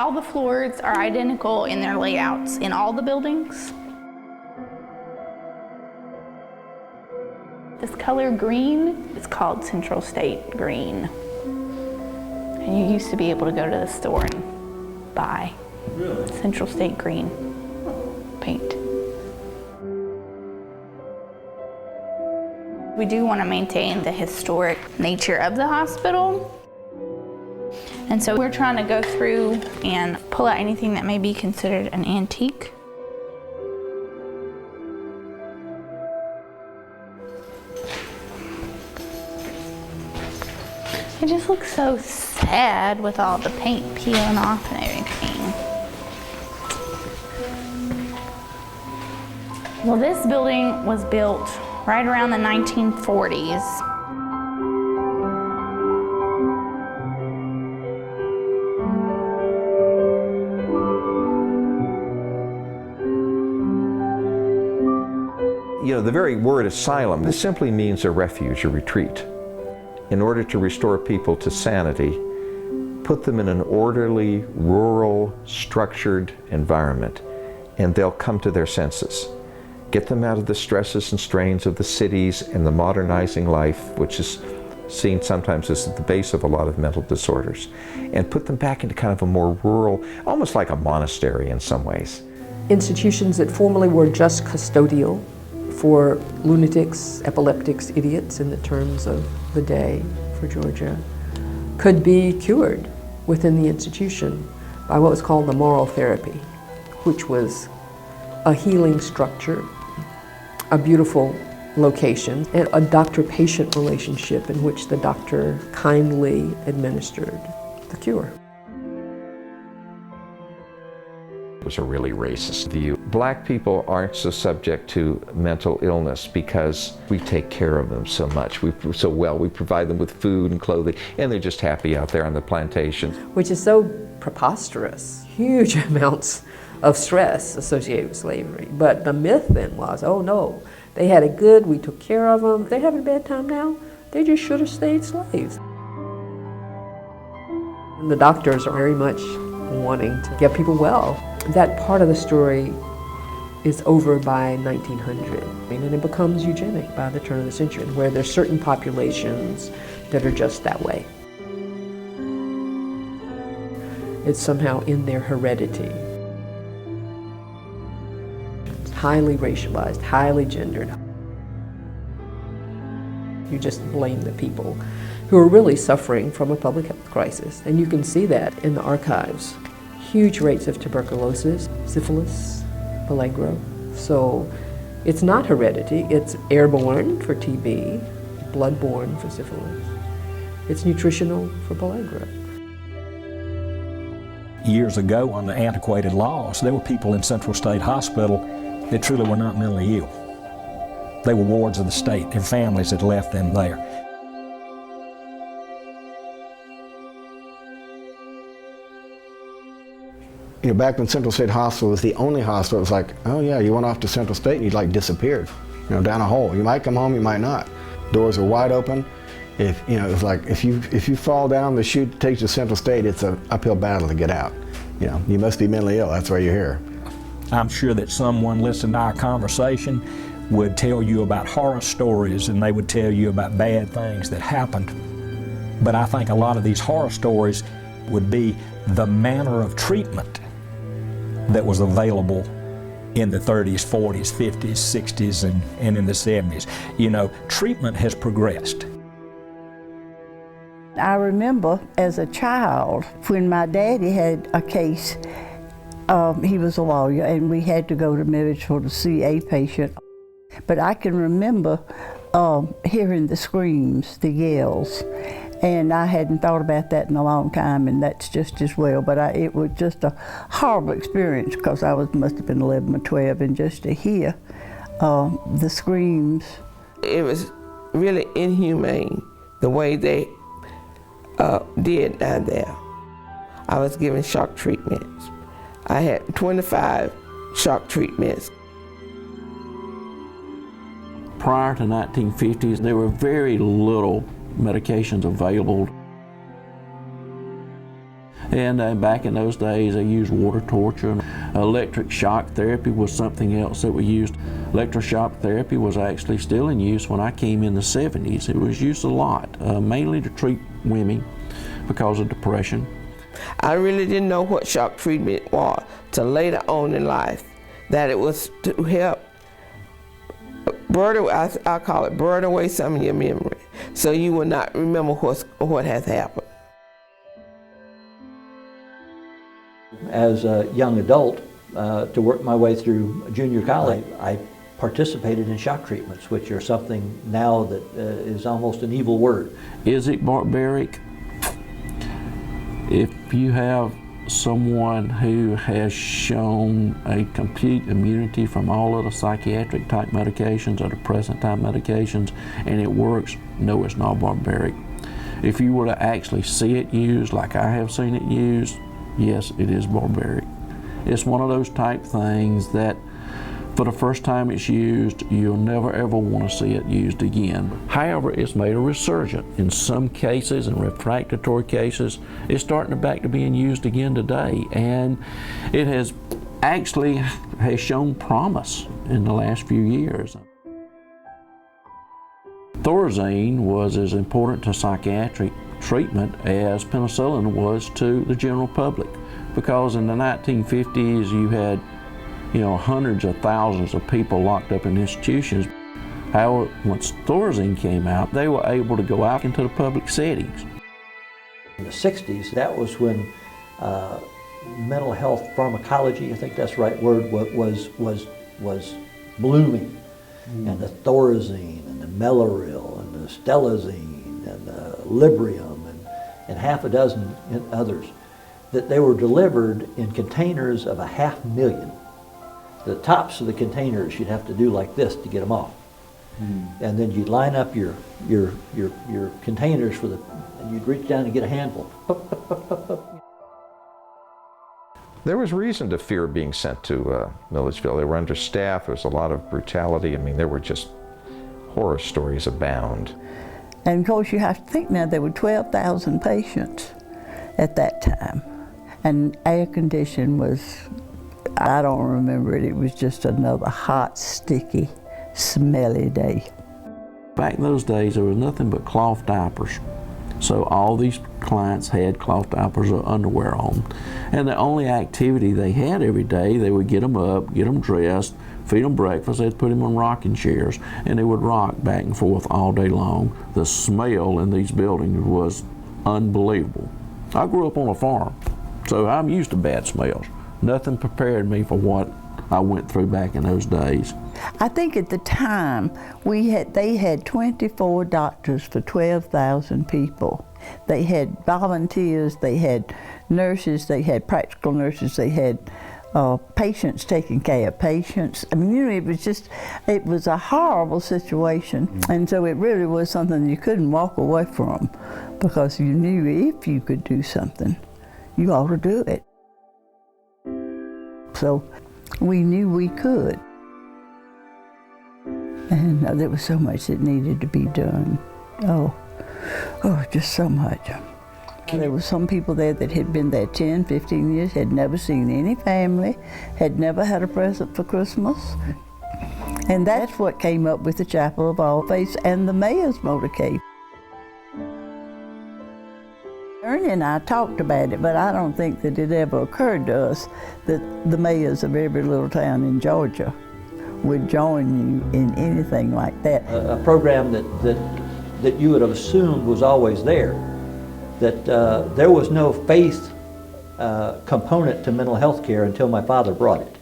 All the floors are identical in their layouts in all the buildings. This color green is called Central State Green. And you used to be able to go to the store and buy Central State Green paint. We do want to maintain the historic nature of the hospital. And so we're trying to go through and pull out anything that may be considered an antique. It just looks so sad with all the paint peeling off and everything. Well, this building was built right around the 1940s. You know, the very word asylum, this simply means a refuge, a retreat. In order to restore people to sanity, put them in an orderly, rural, structured environment, and they'll come to their senses. Get them out of the stresses and strains of the cities and the modernizing life, which is seen sometimes as the base of a lot of mental disorders, and put them back into kind of a more rural, almost like a monastery in some ways. Institutions that formerly were just custodial for lunatics, epileptics, idiots in the terms of the day for Georgia, could be cured within the institution by what was called the moral therapy, which was a healing structure, a beautiful location, and a doctor-patient relationship in which the doctor kindly administered the cure. It was a really racist view. Black people aren't so subject to mental illness because we take care of them so much. We provide them with food and clothing, and they're just happy out there on the plantation. Which is so preposterous. Huge amounts of stress associated with slavery. But the myth then was, oh no, they had it good, we took care of them. They're having a bad time now, they just should have stayed slaves. And the doctors are very much wanting to get people well. That part of the story is over by 1900, and it becomes eugenic by the turn of the century, where there's certain populations that are just that way. It's somehow in their heredity. It's highly racialized, highly gendered. You just blame the people who are really suffering from a public health crisis, and you can see that in the archives. Huge rates of tuberculosis, syphilis, pellagra. So it's not heredity, it's airborne for TB, bloodborne for syphilis. It's nutritional for pellagra. Years ago, on the antiquated laws, there were people in Central State Hospital that truly were not mentally ill. They were wards of the state. Their families had left them there. You know, back when Central State Hospital was the only hospital, it was like, oh yeah, you went off to Central State and you like disappeared, you know, down a hole. You might come home, you might not. Doors are wide open. If you know, it's like if you fall down the chute that takes you to Central State, it's an uphill battle to get out. You know, you must be mentally ill. That's why you're here. I'm sure that someone listening to our conversation would tell you about horror stories, and they would tell you about bad things that happened. But I think a lot of these horror stories would be the manner of treatment that was available in the 30s, 40s, 50s, 60s, and in the 70s. You know, treatment has progressed. I remember as a child when my daddy had a case, he was a lawyer, and we had to go to Milledgeville to see a patient. But I can remember hearing the screams, the yells, and I hadn't thought about that in a long time, and that's just as well. But it was just a horrible experience because I must have been 11 or 12, and just to hear the screams. It was really inhumane the way they did down there. I was given shock treatments. I had 25 shock treatments. Prior to 1950s, there were very little medications available. And back in those days, they used water torture. Electric shock therapy was something else that we used. Electroshock therapy was actually still in use when I came in the 70s. It was used a lot, mainly to treat women because of depression. I really didn't know what shock treatment was till later on in life, that it was to help I call it burn away some of your memory, so you will not remember what has happened. As a young adult, to work my way through junior college, I participated in shock treatments, which are something now that is almost an evil word. Is it barbaric? If you have someone who has shown a complete immunity from all of the psychiatric type medications or depressant type medications and it works, no, it's not barbaric. If you were to actually see it used like I have seen it used, yes, it is barbaric. It's one of those type things that for the first time it's used, you'll never ever want to see it used again. However, it's made a resurgence. In some cases, in refractory cases, it's starting back to being used again today. And it has actually shown promise in the last few years. Thorazine was as important to psychiatric treatment as penicillin was to the general public, because in the 1950s you had hundreds of thousands of people locked up in institutions. However, once Thorazine came out, they were able to go out into the public settings. In the 60s, that was when mental health pharmacology, I think that's the right word, was blooming. And the Thorazine and the Mellaril and the Stelazine and the Librium and half a dozen others, that they were delivered in containers of 500,000. The tops of the containers you'd have to do like this to get them off. And then you'd line up your containers and you'd reach down and get a handful. There was reason to fear being sent to Milledgeville. They were understaffed, there was a lot of brutality. I mean, there were just horror stories abound. And of course you have to think now there were 12,000 patients at that time. And air condition was, I don't remember it, it was just another hot, sticky, smelly day. Back in those days, there was nothing but cloth diapers. So all these clients had cloth diapers or underwear on. And the only activity they had every day, they would get them up, get them dressed, feed them breakfast, they'd put them in rocking chairs, and they would rock back and forth all day long. The smell in these buildings was unbelievable. I grew up on a farm, so I'm used to bad smells. Nothing prepared me for what I went through back in those days. I think at the time they had 24 doctors for 12,000 people. They had volunteers, they had nurses, they had practical nurses, they had patients taking care of patients. I mean, it was a horrible situation. And so it really was something you couldn't walk away from, because you knew if you could do something, you ought to do it. So we knew we could. And there was so much that needed to be done. Oh, just so much. There were some people there that had been there 10, 15 years, had never seen any family, had never had a present for Christmas. And that's what came up with the Chapel of All Faiths and the mayor's motorcade. Ernie and I talked about it, but I don't think that it ever occurred to us that the mayors of every little town in Georgia would join you in anything like that. A program that you would have assumed was always there, that there was no faith component to mental health care until my father brought it.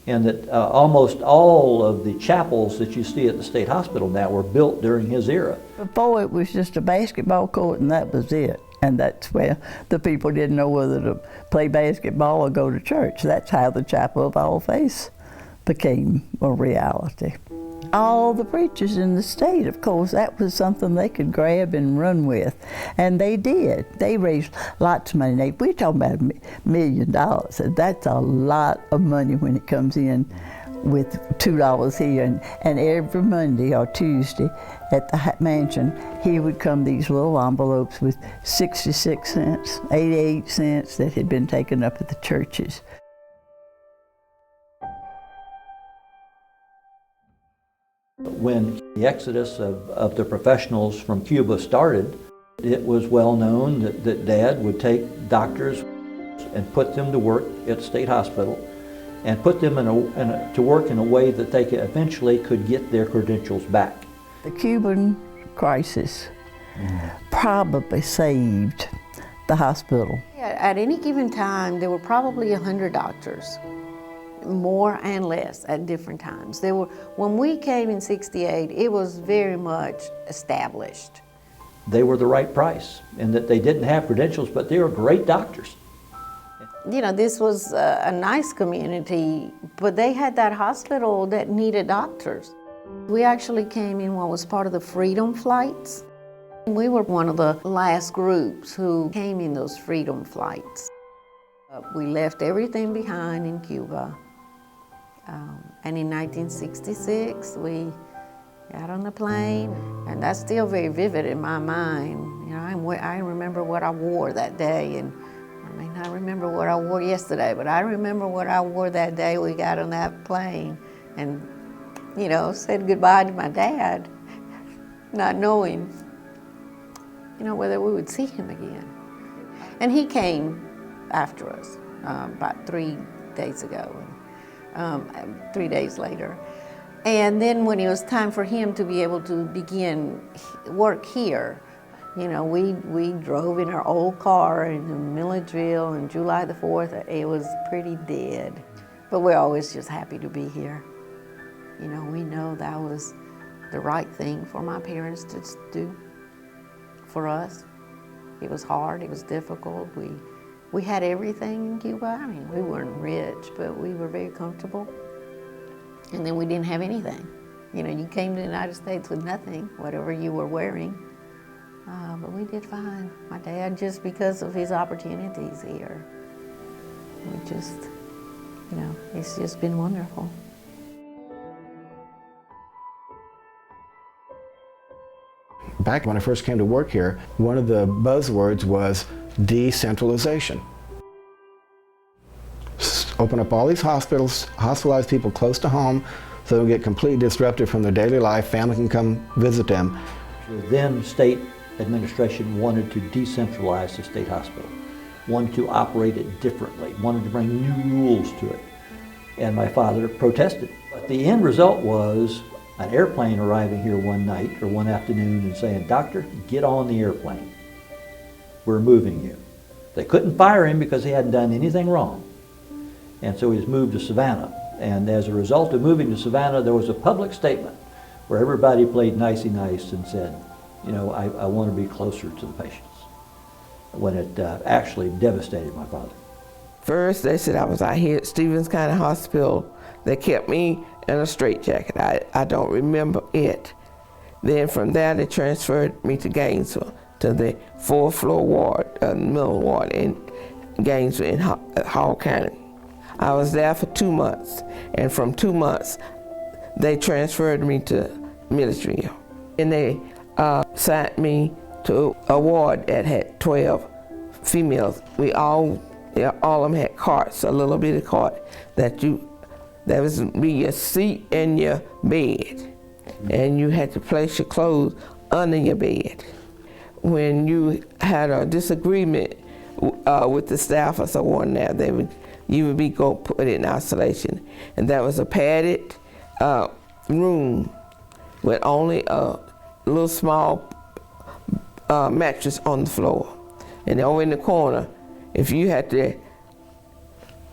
And that almost all of the chapels that you see at the state hospital now were built during his era. Before it was just a basketball court and that was it. And that's where the people didn't know whether to play basketball or go to church. That's how the Chapel of All Faiths became a reality. All the preachers in the state, of course, that was something they could grab and run with. And they did. They raised lots of money. We're talking about $1 million. And that's a lot of money when it comes in with $2 here, and every Monday or Tuesday at the mansion, he would come these little envelopes with 66 cents, 88 cents that had been taken up at the churches. When the exodus of the professionals from Cuba started, it was well known that Dad would take doctors and put them to work at State Hospital and put them to work in a way that they eventually could get their credentials back. The Cuban crisis probably saved the hospital. At any given time, there were probably 100 doctors, more and less at different times. When we came in '68, it was very much established. They were the right price, and that they didn't have credentials, but they were great doctors. You know, this was a nice community, but they had that hospital that needed doctors. We actually came in what was part of the Freedom Flights. We were one of the last groups who came in those Freedom Flights. We left everything behind in Cuba. And in 1966, we got on the plane, and that's still very vivid in my mind. You know, I remember what I wore that day, and I may not remember what I wore yesterday, but I remember what I wore that day we got on that plane, and, you know, said goodbye to my dad, not knowing, you know, whether we would see him again. And he came after us about 3 days ago, 3 days later. And then when it was time for him to be able to begin work here, you know, we drove in our old car in Milledgeville on July the 4th. It was pretty dead. But we're always just happy to be here. You know, we know that was the right thing for my parents to do for us. It was hard, it was difficult. We had everything in Cuba. I mean, we weren't rich, but we were very comfortable. And then we didn't have anything. You know, you came to the United States with nothing, whatever you were wearing. But we did fine. My dad, just because of his opportunities here, we just, you know, it's just been wonderful. Back when I first came to work here, one of the buzzwords was decentralization. Open up all these hospitals, hospitalize people close to home so they don't get completely disrupted from their daily life, family can come visit them. The then state administration wanted to decentralize the state hospital, wanted to operate it differently, wanted to bring new rules to it. And my father protested. But the end result was an airplane arriving here one night or one afternoon and saying, "Doctor, get on the airplane. We're moving you." They couldn't fire him because he hadn't done anything wrong. And so he was moved to Savannah. And as a result of moving to Savannah, there was a public statement where everybody played nicey nice and said, you know, I want to be closer to the patients, when it actually devastated my father. First, they said I was out here at Stevens County Hospital. They kept me in a straitjacket. I don't remember it. Then from there, they transferred me to Gainesville, to the 4th floor ward, middle ward in Gainesville in Hall County. I was there for 2 months, and from 2 months, they transferred me to Milledgeville. And they sent me to a ward that had 12 females. We all of them had carts, a little bitty cart that was be your seat and your bed, and you had to place your clothes under your bed. When you had a disagreement with the staff or someone there, you would be go put in isolation, and that was a padded room with only a little small mattress on the floor. And over in the corner, if you had to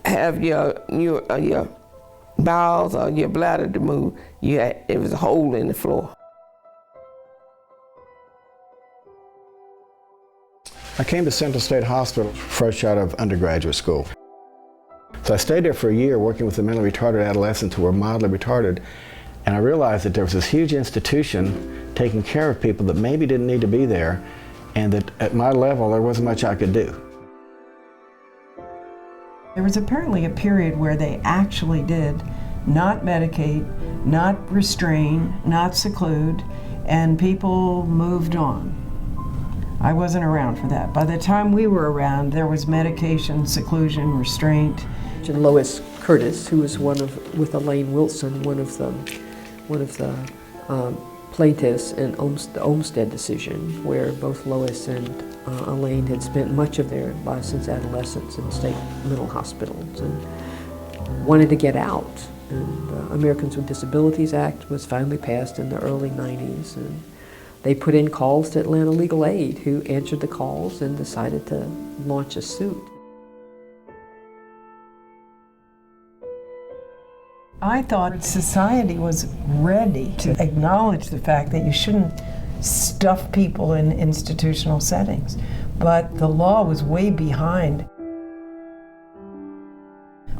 have your bowels or your bladder to move, there was a hole in the floor. I came to Central State Hospital fresh out of undergraduate school. So I stayed there for a year working with the mentally retarded adolescents who were mildly retarded, and I realized that there was this huge institution taking care of people that maybe didn't need to be there, and that at my level there wasn't much I could do. There was apparently a period where they actually did not medicate, not restrain, not seclude, and people moved on. I wasn't around for that. By the time we were around, there was medication, seclusion, restraint. And Lois Curtis, who was with Elaine Wilson, one of the plaintiffs in the Olmstead decision, where both Lois and Elaine had spent much of their lives since adolescence in state mental hospitals and wanted to get out. And the Americans with Disabilities Act was finally passed in the early 90s, and they put in calls to Atlanta Legal Aid, who answered the calls and decided to launch a suit. I thought society was ready to acknowledge the fact that you shouldn't stuff people in institutional settings, but the law was way behind.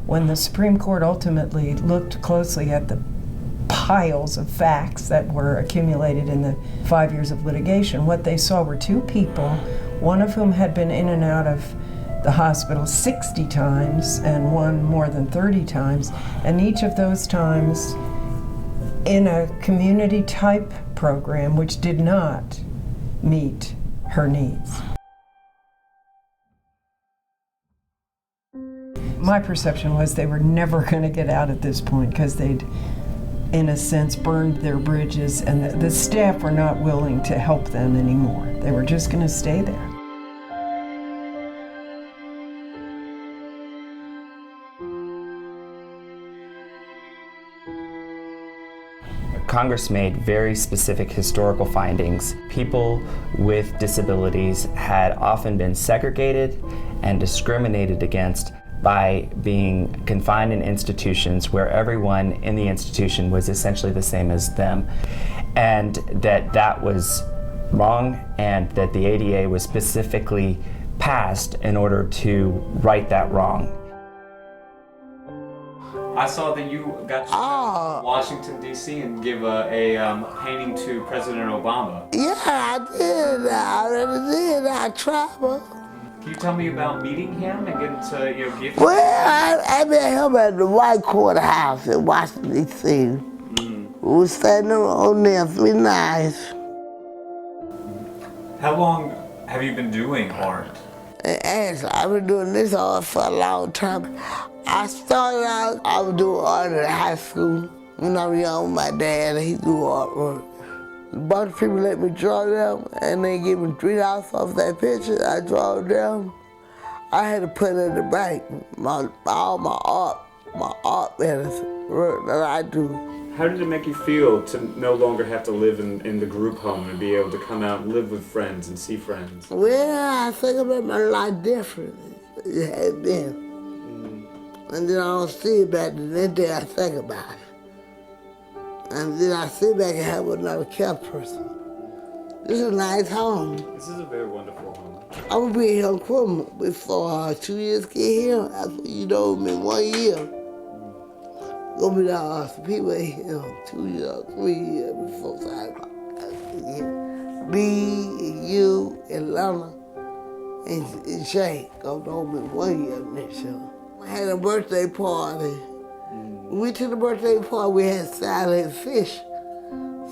When the Supreme Court ultimately looked closely at the piles of facts that were accumulated in the 5 years of litigation, what they saw were two people, one of whom had been in and out of the hospital 60 times and one more than 30 times, and each of those times in a community type program which did not meet her needs. My perception was they were never going to get out at this point because they'd, in a sense, burned their bridges, and the staff were not willing to help them anymore. They were just going to stay there. Congress made very specific historical findings. People with disabilities had often been segregated and discriminated against by being confined in institutions where everyone in the institution was essentially the same as them, and that was wrong, and that the ADA was specifically passed in order to right that wrong. I saw that you got to go to Washington, D.C. and give a painting to President Obama. Yeah, I did. I already did. I traveled. Can you tell me about meeting him and getting to give him? Well, I met him at the White Courthouse in Washington, D.C. We were standing on there 3 nights. How long have you been doing art? Actually, I've been doing this art for a long time. I started out, I was doing art in high school. When I was young with my dad, he do artwork. A bunch of people let me draw them, and they give me $3 off that picture. I draw them. I had to put it in the bank. All my art medicine work that I do. How did it make you feel to no longer have to live in the group home and be able to come out and live with friends and see friends? Well, I think about my life differently. It had been. And then I don't see it back, and then I think about it. And then I sit back and have another care person. This is a nice home. This is a very wonderful home. I'm gonna be here in Quilma before 2 years get here. After you know me, 1 year. Gonna be there some people here 2 years, 3 years before I get me, and you, and Lana, and Shay. Gonna know me 1 year next year. I had a birthday party. We went to the birthday party, we had salad and fish.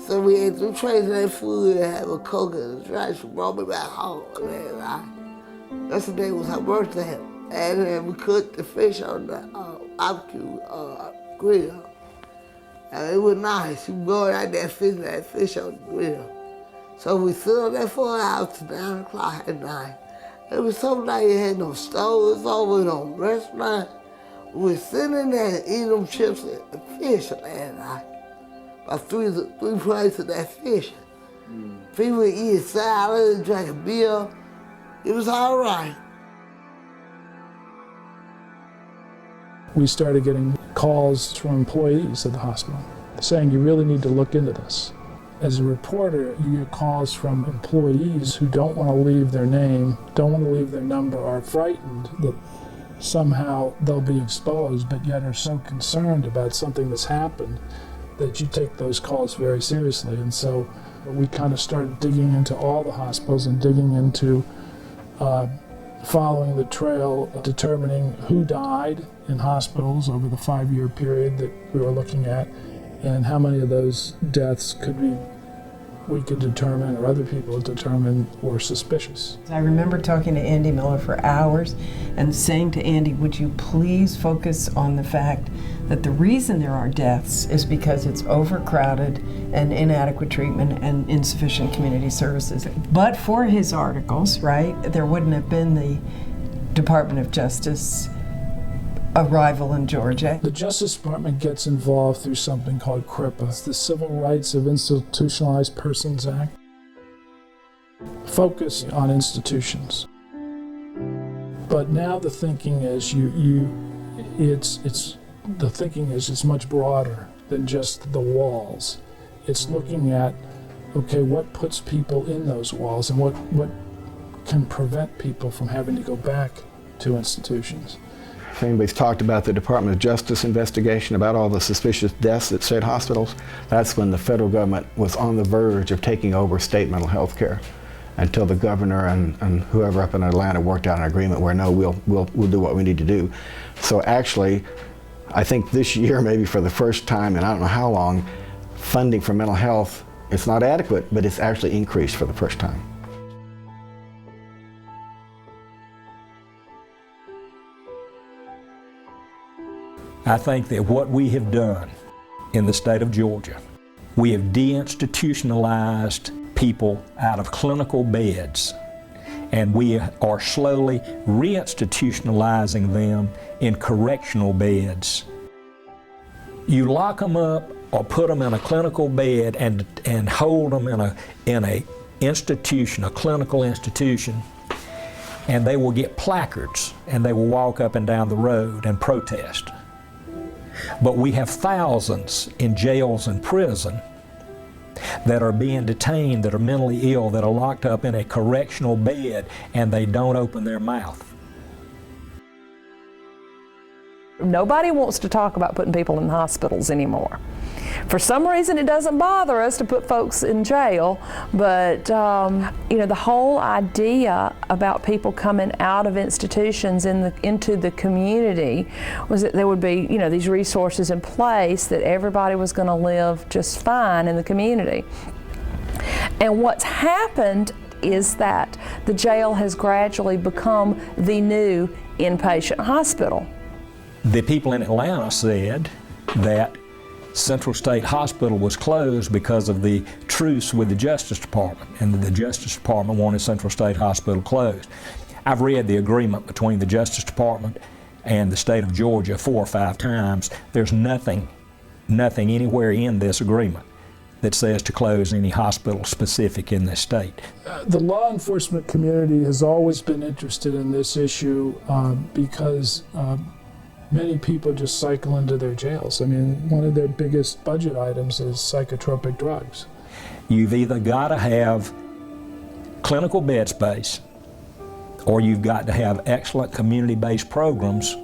So we ate 2 trays of that food and had a Coke and a drink. She brought me back home. And that's the day was her birthday. And then we cooked the fish on the barbecue grill. And it was nice. We brought out that fish on the grill. So we sit on that 4 hours to 9 o'clock at night. It was so nice, you had no stoves over, no restaurant. We were sitting in there and eating them chips and fish last night. About 3 plates of that fish. People were eating salad and drinking beer. It was all right. We started getting calls from employees at the hospital saying, you really need to look into this. As a reporter, you get calls from employees who don't want to leave their name, don't want to leave their number, are frightened that somehow they'll be exposed, but yet are so concerned about something that's happened that you take those calls very seriously. And so we kind of started digging into all the hospitals and digging into following the trail, determining who died in hospitals over the 5-year period that we were looking at, and how many of those deaths we could determine, or other people determine, were suspicious. I remember talking to Andy Miller for hours and saying to Andy, would you please focus on the fact that the reason there are deaths is because it's overcrowded and inadequate treatment and insufficient community services. But for his articles, right, there wouldn't have been the Department of Justice arrival in Georgia. The Justice Department gets involved through something called CRIPA. It's the Civil Rights of Institutionalized Persons Act. Focus on institutions. But now the thinking is it's much broader than just the walls. It's looking at, okay, what puts people in those walls and what can prevent people from having to go back to institutions. If anybody's talked about the Department of Justice investigation about all the suspicious deaths at state hospitals, that's when the federal government was on the verge of taking over state mental health care, until the governor and whoever up in Atlanta worked out an agreement where, no, we'll do what we need to do. So actually, I think this year, maybe for the first time in I don't know how long, funding for mental health, it's not adequate, but it's actually increased for the first time. I think that what we have done in the state of Georgia, we have deinstitutionalized people out of clinical beds, and we are slowly reinstitutionalizing them in correctional beds. You lock them up or put them in a clinical bed and hold them in a institution, a clinical institution, and they will get placards and they will walk up and down the road and protest. But we have thousands in jails and prison that are being detained, that are mentally ill, that are locked up in a correctional bed, and they don't open their mouth. Nobody wants to talk about putting people in hospitals anymore. For some reason, it doesn't bother us to put folks in jail, but you know, the whole idea about people coming out of institutions into the community was that there would be, you know, these resources in place, that everybody was going to live just fine in the community. And what's happened is that the jail has gradually become the new inpatient hospital. The people in Atlanta said that Central State Hospital was closed because of the truce with the Justice Department, and the Justice Department wanted Central State Hospital closed. I've read the agreement between the Justice Department and the state of Georgia 4 or 5 times. There's nothing anywhere in this agreement that says to close any hospital specific in this state. The law enforcement community has always been interested in this issue because many people just cycle into their jails. I mean, one of their biggest budget items is psychotropic drugs. You've either got to have clinical bed space, or you've got to have excellent community-based programs.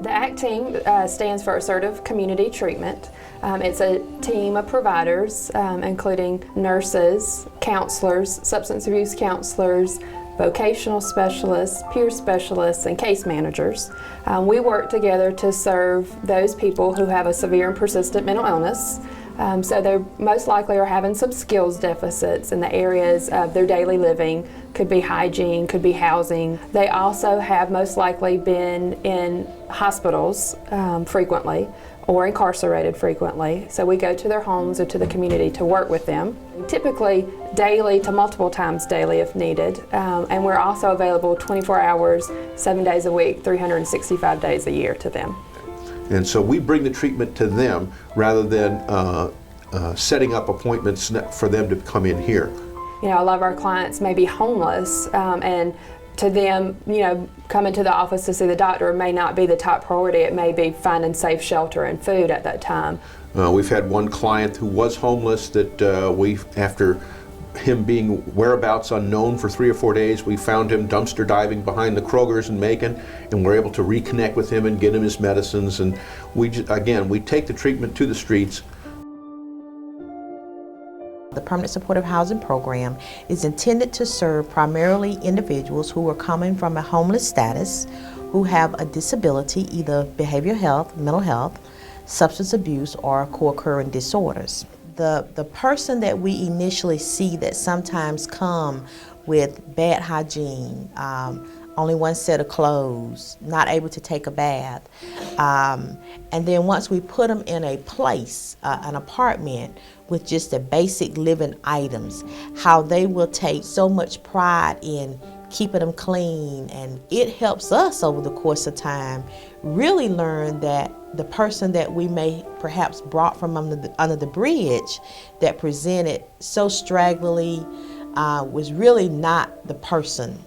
The ACT team stands for Assertive Community Treatment. It's a team of providers, including nurses, counselors, substance abuse counselors, vocational specialists, peer specialists, and case managers. We work together to serve those people who have a severe and persistent mental illness. So they most likely are having some skills deficits in the areas of their daily living. Could be hygiene, could be housing. They also have most likely been in hospitals frequently, or incarcerated frequently. So we go to their homes or to the community to work with them, typically daily to multiple times daily if needed. And we're also available 24 hours, 7 days a week, 365 days a year to them. And so we bring the treatment to them rather than setting up appointments for them to come in here. You know, a lot of our clients may be homeless, and to them, you know, coming to the office to see the doctor may not be the top priority. It may be finding safe shelter and food at that time. We've had one client who was homeless that after him being whereabouts unknown for 3 or 4 days, we found him dumpster diving behind the Kroger's in Macon, and we're able to reconnect with him and get him his medicines. And we take the treatment to the streets. The Permanent Supportive Housing Program is intended to serve primarily individuals who are coming from a homeless status, who have a disability, either behavioral health, mental health, substance abuse, or co-occurring disorders. The person that we initially see that sometimes come with bad hygiene, only one set of clothes, not able to take a bath. And then once we put them in a place, an apartment, with just the basic living items, how they will take so much pride in keeping them clean. And it helps us over the course of time really learn that the person that we may perhaps brought from under the bridge that presented so stragglingly was really not the person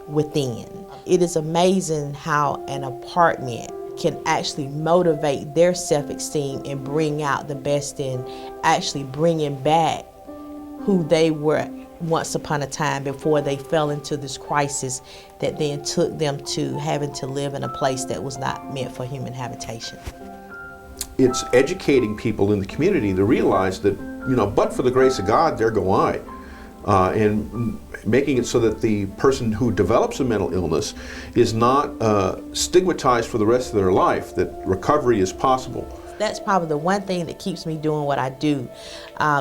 within. It is amazing how an apartment can actually motivate their self-esteem and bring out the best in actually bringing back who they were once upon a time before they fell into this crisis that then took them to having to live in a place that was not meant for human habitation. It's educating people in the community to realize that, but for the grace of God, there go I. And making it so that the person who develops a mental illness is not stigmatized for the rest of their life, that recovery is possible. That's probably the one thing that keeps me doing what I do,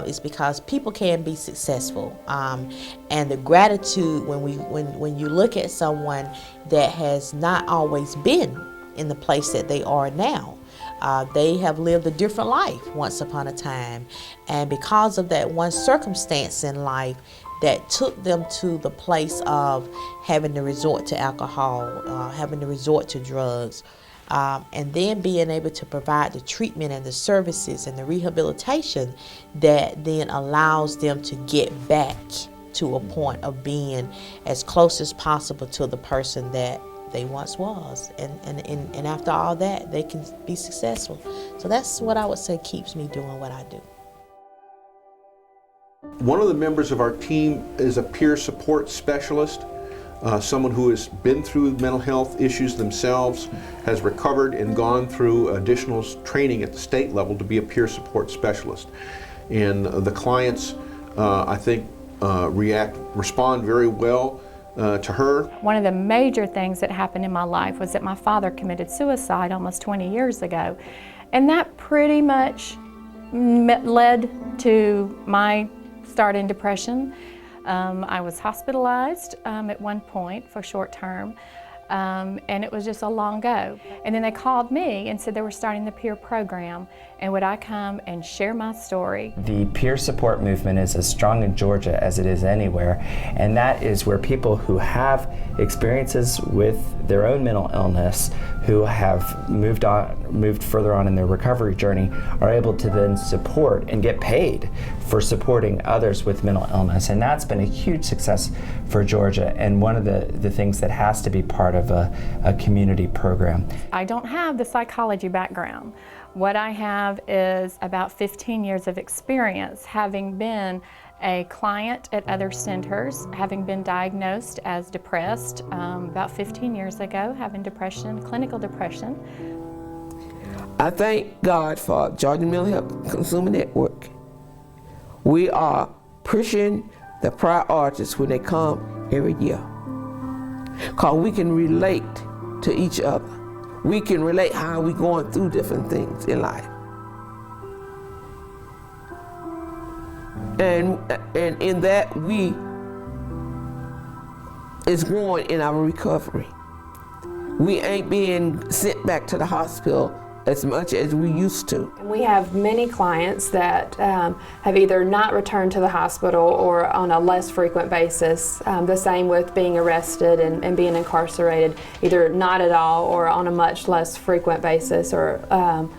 is because people can be successful. And the gratitude when you look at someone that has not always been in the place that they are now. They have lived a different life once upon a time, and because of that one circumstance in life that took them to the place of having to resort to alcohol, having to resort to drugs, and then being able to provide the treatment and the services and the rehabilitation that then allows them to get back to a point of being as close as possible to the person that they once was, and after all that, they can be successful. So that's what I would say keeps me doing what I do. One of the members of our team is a peer support specialist, someone who has been through mental health issues themselves, has recovered and gone through additional training at the state level to be a peer support specialist. And the clients, I think, respond very well to her. One of the major things that happened in my life was that my father committed suicide almost 20 years ago. And that pretty much led to my start in depression. I was hospitalized at one point for short term, and it was just a long go. And then they called me and said they were starting the peer program, and would I come and share my story. The peer support movement is as strong in Georgia as it is anywhere, and that is where people who have experiences with their own mental illness, who have moved further on in their recovery journey, are able to then support and get paid for supporting others with mental illness. And that's been a huge success for Georgia, and one of the things that has to be part of a community program. I don't have the psychology background. What I have is about 15 years of experience, having been a client at other centers, having been diagnosed as depressed about 15 years ago, having depression, clinical depression. I thank God for Georgia Mental Health Consumer Network. We are pushing the priorities when they come every year, because we can relate to each other. We can relate how we're going through different things in life. And in that, we is growing in our recovery. We ain't being sent back to the hospital as much as we used to. We have many clients that have either not returned to the hospital or on a less frequent basis. The same with being arrested and being incarcerated, either not at all or on a much less frequent basis, or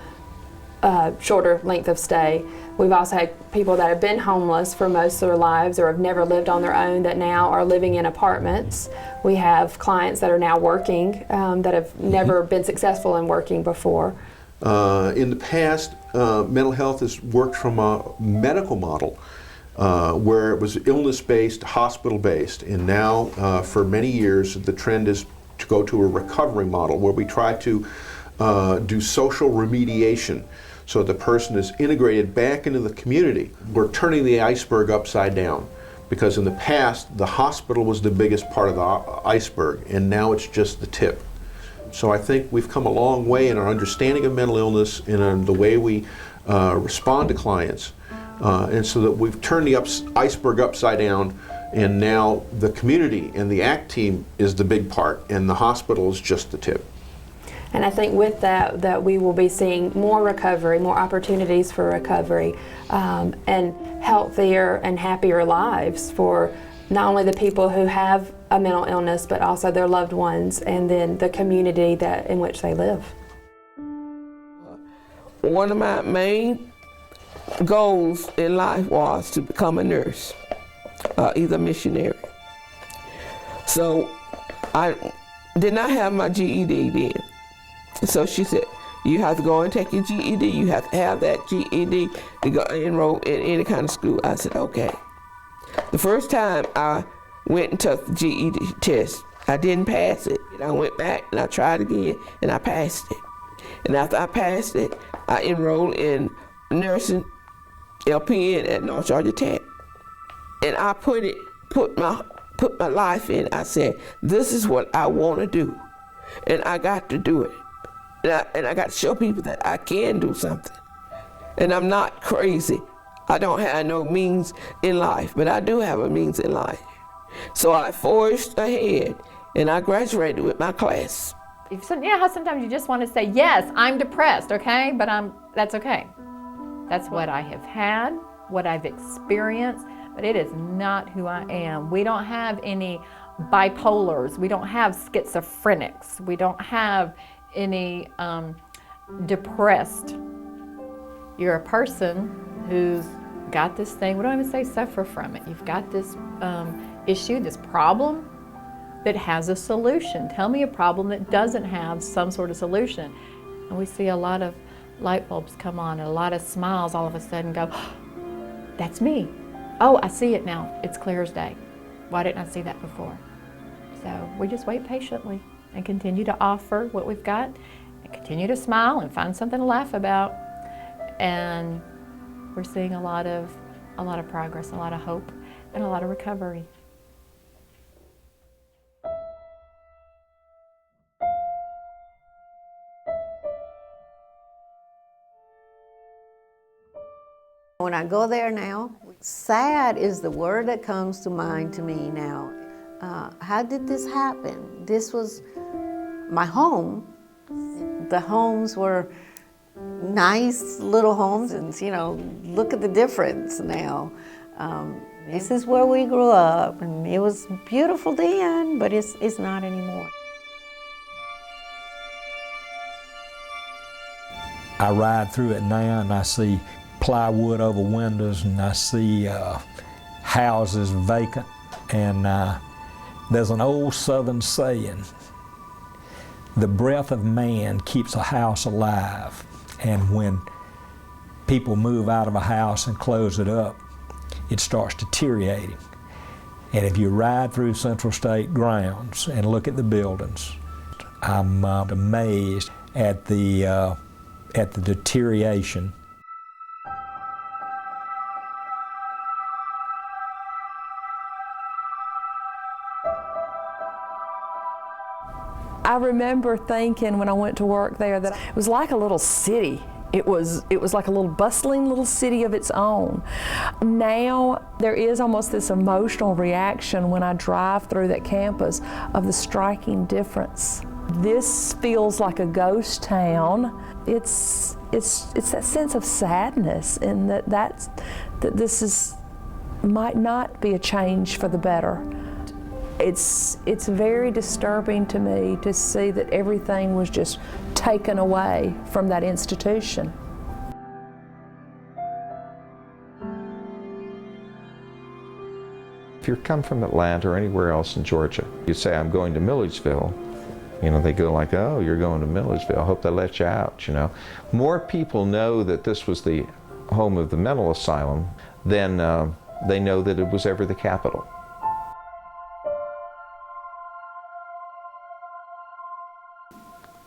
shorter length of stay. We've also had people that have been homeless for most of their lives or have never lived on their own that now are living in apartments. We have clients that are now working that have never been successful in working before. In the past, mental health has worked from a medical model where it was illness-based, hospital-based, and now for many years the trend is to go to a recovery model where we try to do social remediation so the person is integrated back into the community. We're turning the iceberg upside down, because in the past the hospital was the biggest part of the iceberg, and now it's just the tip. So I think we've come a long way in our understanding of mental illness and in the way we respond to clients, and so that we've turned the iceberg upside down, and now the community and the ACT team is the big part, and the hospital is just the tip. And I think with that we will be seeing more recovery, more opportunities for recovery, and healthier and happier lives for not only the people who have a mental illness, but also their loved ones, and then the community in which they live. One of my main goals in life was to become a nurse, either missionary. So I did not have my GED then. So she said, you have to go and take your GED. You have to have that GED to go enroll in any kind of school. I said, okay. The first time I went and took the GED test, I didn't pass it. I went back and I tried again and I passed it. And after I passed it, I enrolled in nursing LPN at North Georgia Tech. And I put my life in. I said, this is what I want to do. And I got to do it. And I got to show people that I can do something. And I'm not crazy. I don't have no means in life, but I do have a means in life. So I forged ahead, and I graduated with my class. You know how sometimes you just want to say, yes, I'm depressed, okay? But that's okay. That's what I have had, what I've experienced, but it is not who I am. We don't have any bipolars. We don't have schizophrenics. We don't have any depressed. You're a person who's got this thing, we don't even say suffer from it. You've got this issue, this problem that has a solution. Tell me a problem that doesn't have some sort of solution. And we see a lot of light bulbs come on and a lot of smiles all of a sudden go, oh, that's me. Oh, I see it now. It's clear as day. Why didn't I see that before? So we just wait patiently and continue to offer what we've got and continue to smile and find something to laugh about. And we're seeing a lot of progress, a lot of hope, and a lot of recovery. When I go there now, sad is the word that comes to mind to me now. How did this happen? This was my home. The homes were nice little homes, and look at the difference now. This is where we grew up, and it was beautiful then, but it's not anymore. I ride through it now and I see plywood over windows, and I see houses vacant, and there's an old Southern saying, the breath of man keeps a house alive. And when people move out of a house and close it up, it starts deteriorating. And if you ride through Central State grounds and look at the buildings, I'm amazed at the deterioration. I remember thinking when I went to work there that it was like a little city. It was like a little bustling little city of its own. Now there is almost this emotional reaction when I drive through that campus of the striking difference. This feels like a ghost town. It's that sense of sadness, and that this might not be a change for the better. It's very disturbing to me to see that everything was just taken away from that institution. If you come from Atlanta or anywhere else in Georgia, you say, I'm going to Milledgeville, they go like, oh, you're going to Milledgeville, I hope they let you out, More people know that this was the home of the mental asylum than they know that it was ever the capital.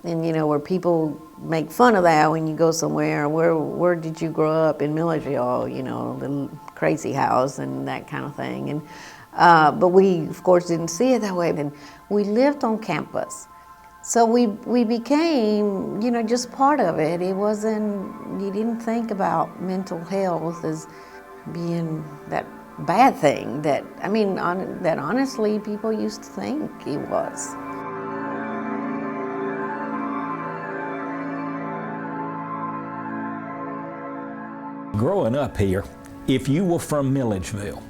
And you know, where people make fun of that when you go somewhere, where did you grow up? In Milledgeville, you know, the crazy house and that kind of thing. And but we, of course, didn't see it that way. And we lived on campus. So we became, you know, just part of it. It wasn't, you didn't think about mental health as being that bad thing that, I mean, that honestly people used to think it was. Growing up here, if you were from Milledgeville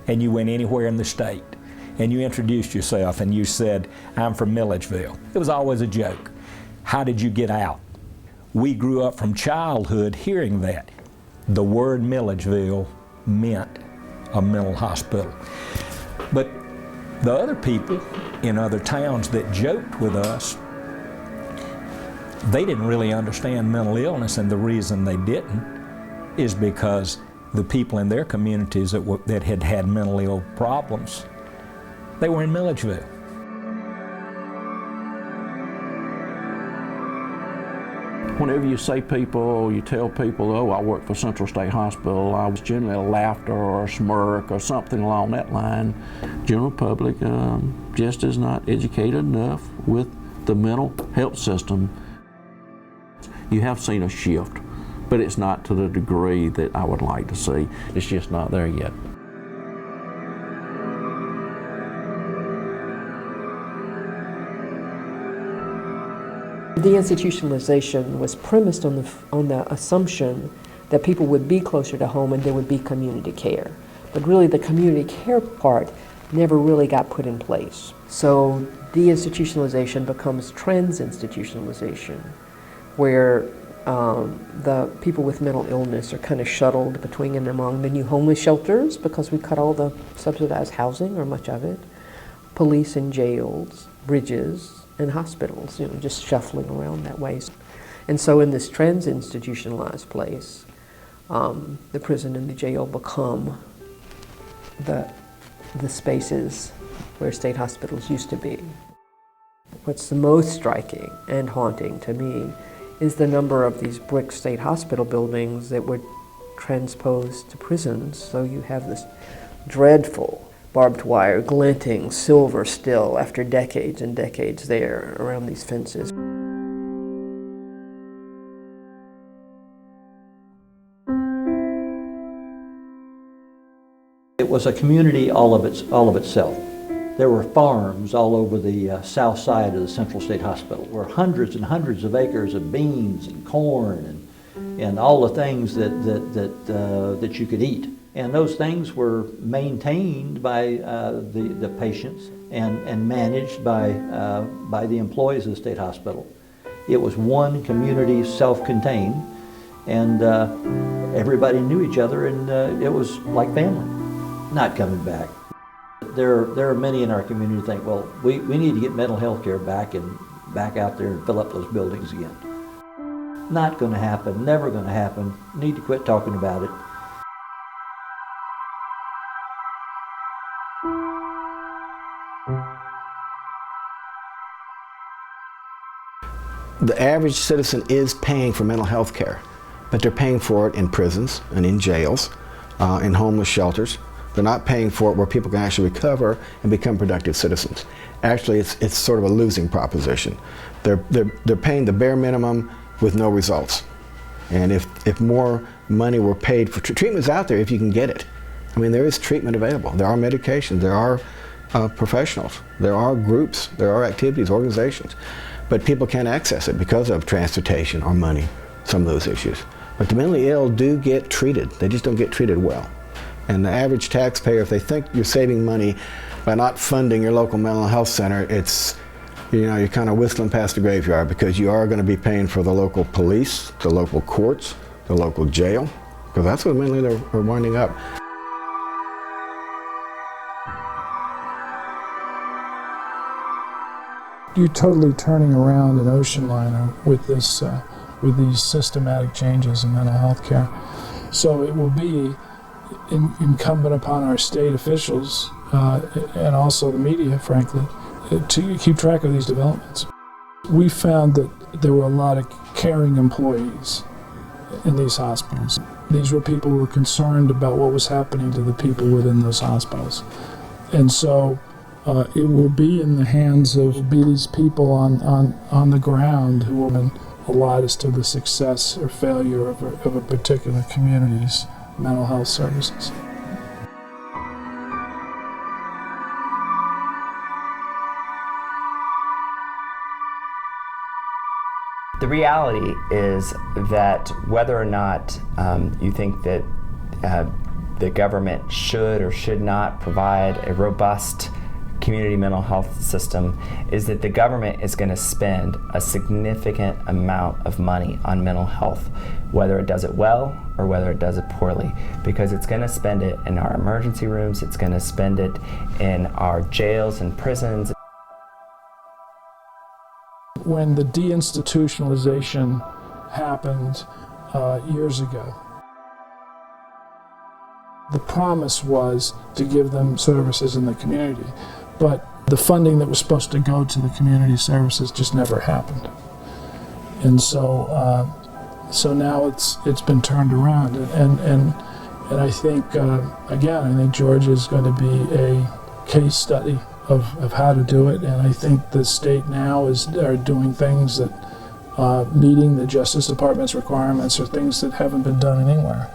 and you went anywhere in the state and you introduced yourself and you said, I'm from Milledgeville, it was always a joke. How did you get out? We grew up from childhood hearing that. The word Milledgeville meant a mental hospital. But the other people in other towns that joked with us, they didn't really understand mental illness, and the reason they didn't is because the people in their communities that had had mental ill problems, they were in Milledgeville. Whenever you say people, you tell people, oh, I work for Central State Hospital, I was generally a laughter or a smirk or something along that line. General public just is not educated enough with the mental health system. You have seen a shift, but it's not to the degree that I would like to see. It's just not there yet. Deinstitutionalization was premised on the assumption that people would be closer to home and there would be community care. But really the community care part never really got put in place. So deinstitutionalization becomes transinstitutionalization, where the people with mental illness are kind of shuttled between and among the new homeless shelters, because we cut all the subsidized housing, or much of it, police and jails, bridges, and hospitals, you know, just shuffling around that way. And so in this trans-institutionalized place, the prison and the jail become the spaces where state hospitals used to be. What's the most striking and haunting to me is the number of these brick state hospital buildings that were transposed to prisons. So you have this dreadful barbed wire, glinting silver still after decades and decades there around these fences. It was a community all of itself. There were farms all over the south side of the Central State Hospital, where hundreds and hundreds of acres of beans and corn and all the things that you could eat. And those things were maintained by the patients and managed by the employees of the state hospital. It was one community, self-contained, and everybody knew each other, and it was like family. Not coming back. There are many in our community who think, well, we need to get mental health care back out there and fill up those buildings again. Not going to happen, never going to happen. Need to quit talking about it. The average citizen is paying for mental health care, but they're paying for it in prisons and in jails, in homeless shelters. They're not paying for it where people can actually recover and become productive citizens. Actually, it's sort of a losing proposition. They're paying the bare minimum with no results. And if more money were paid for treatment's out there if you can get it. I mean, there is treatment available. There are medications. There are professionals. There are groups. There are activities, organizations. But people can't access it because of transportation or money, some of those issues. But the mentally ill do get treated. They just don't get treated well. And the average taxpayer, if they think you're saving money by not funding your local mental health center, it's, you know, you're kind of whistling past the graveyard, because you are going to be paying for the local police, the local courts, the local jail, because that's what mentally they're winding up. You're totally turning around an ocean liner with this, with these systematic changes in mental health care. So it will be incumbent upon our state officials and also the media, frankly, to keep track of these developments. We found that there were a lot of caring employees in these hospitals. These were people who were concerned about what was happening to the people within those hospitals. And so it will be in the hands of these people on the ground who will allot as to the success or failure of a particular community's mental health services. The reality is that whether or not you think that the government should or should not provide a robust community mental health system is that the government is going to spend a significant amount of money on mental health, whether it does it well or whether it does it poorly, because it's going to spend it in our emergency rooms, it's going to spend it in our jails and prisons. When the deinstitutionalization happened years ago, the promise was to give them services in the community, but the funding that was supposed to go to the community services just never happened. And so now it's been turned around, and I think again, I think Georgia is going to be a case study of how to do it, and I think the state now are doing things that meeting the Justice Department's requirements are things that haven't been done anywhere.